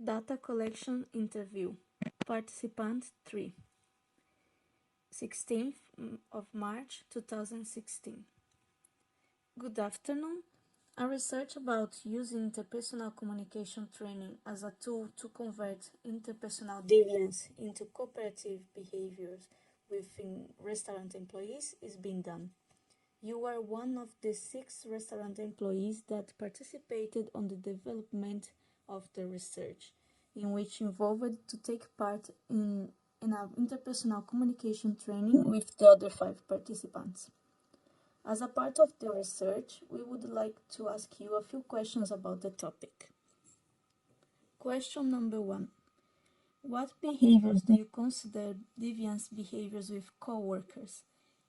Data collection interview. Participant 3. 16th of March 2016. Good afternoon. A research about using interpersonal communication training as a tool to convert interpersonal deviance into cooperative behaviors within restaurant employees is being done. You are one of the 6 restaurant employees that participated on the development of the research, in which involved to take part in an interpersonal communication training with the other 5 participants. As a part of the research, we would like to ask you a few questions about the topic. Question number 1. What behaviors do you consider deviant behaviors with co-workers?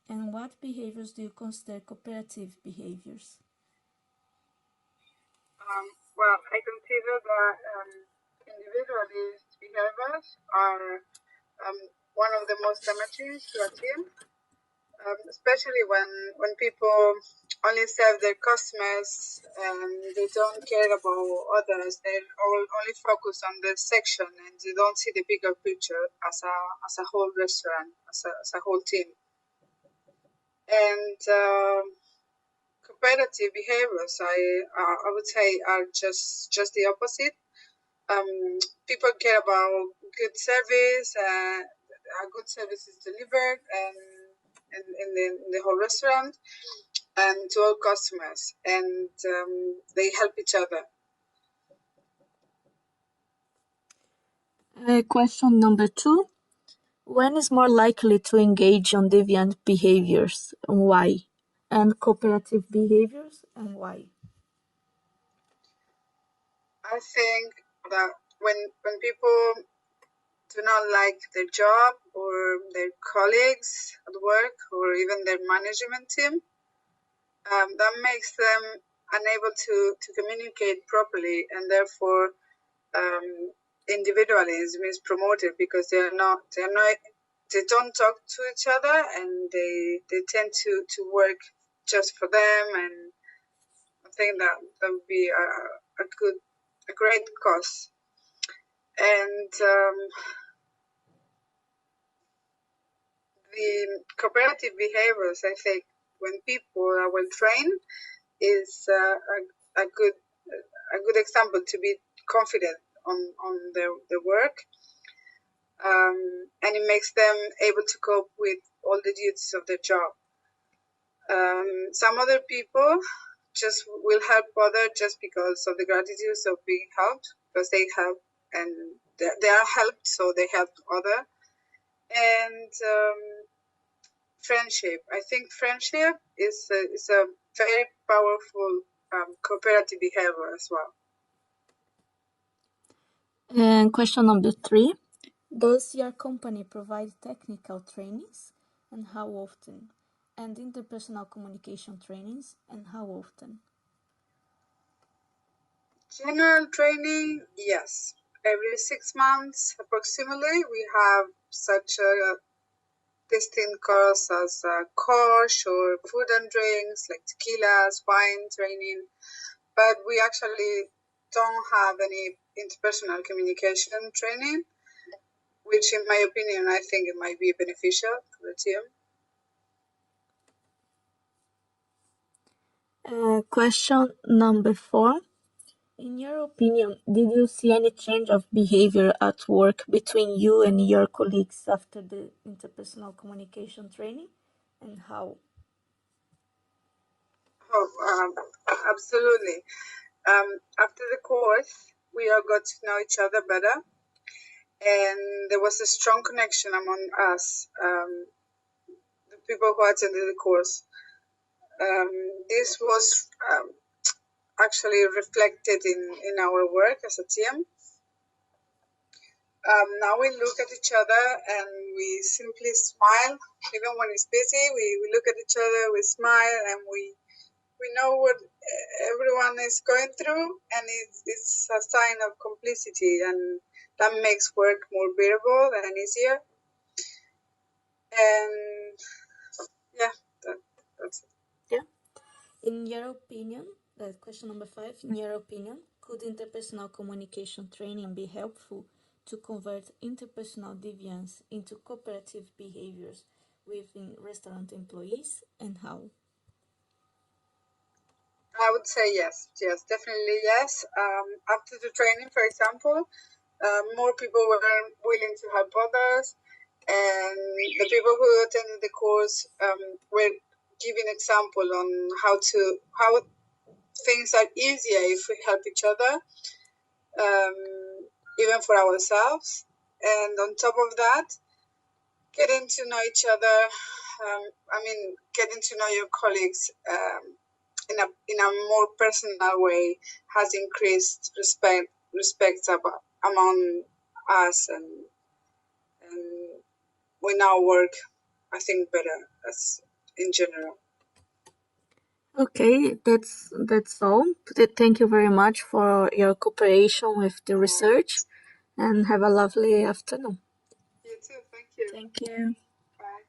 And what behaviors do you consider cooperative behaviors? Well, I consider that individualist behaviors are one of the most damaging to a team, especially when people only serve their customers and they don't care about others. They're only focused on their section and they don't see the bigger picture as a whole restaurant, as a whole team. And cooperative behaviors, I would say, are just the opposite. People care about good service, a good service is delivered, and in the whole restaurant, and to all customers, and they help each other. Question number 2. When is more likely to engage on deviant behaviors and why? And cooperative behaviors and why? I think that when people do not like their job or their colleagues at work or even their management team, that makes them unable to communicate properly, and therefore individualism is promoted because they don't talk to each other, and they tend to work just for them. And I think that would be a great cause. And the cooperative behaviors, I think, when people are well trained, is a good example to be confident on their work, and it makes them able to cope with all the duties of their job. Some other people just will help others just because of the gratitude of being helped, because they help and they are helped, so they help others. And friendship. I think friendship is a very powerful cooperative behavior as well. And question number 3. Does your company provide technical trainings, and how often? And interpersonal communication trainings, and how often? General training, yes. Every 6 months approximately, we have such a distinct course as a course or food and drinks like tequilas, wine training, but we actually don't have any interpersonal communication training, which in my opinion, I think it might be beneficial for the team. Question number 4. In your opinion, did you see any change of behavior at work between you and your colleagues after the interpersonal communication training, and how? Oh, absolutely. After the course, we all got to know each other better, and there was a strong connection among us, the people who attended the course. This was actually reflected in our work as a team. Now we look at each other and we simply smile. Even when it's busy, we look at each other, we smile, and we know what everyone is going through, and it's a sign of complicity, and that makes work more bearable and easier. And yeah, that's it. Yeah. In your opinion, question number 5, in your opinion, Could interpersonal communication training be helpful to convert interpersonal deviance into cooperative behaviors within restaurant employees, and how? I would say yes, definitely yes. After the training, for example, more people were willing to help others, and the people who attended the course were giving example on how things are easier if we help each other, even for ourselves. And on top of that, getting to know each other, getting to know your colleagues in a more personal way has increased respect among us, and we now work, I think, better as in general. Okay, that's all. Thank you very much for your cooperation with the research, and have a lovely afternoon. You too. Thank you. Thank you. Bye.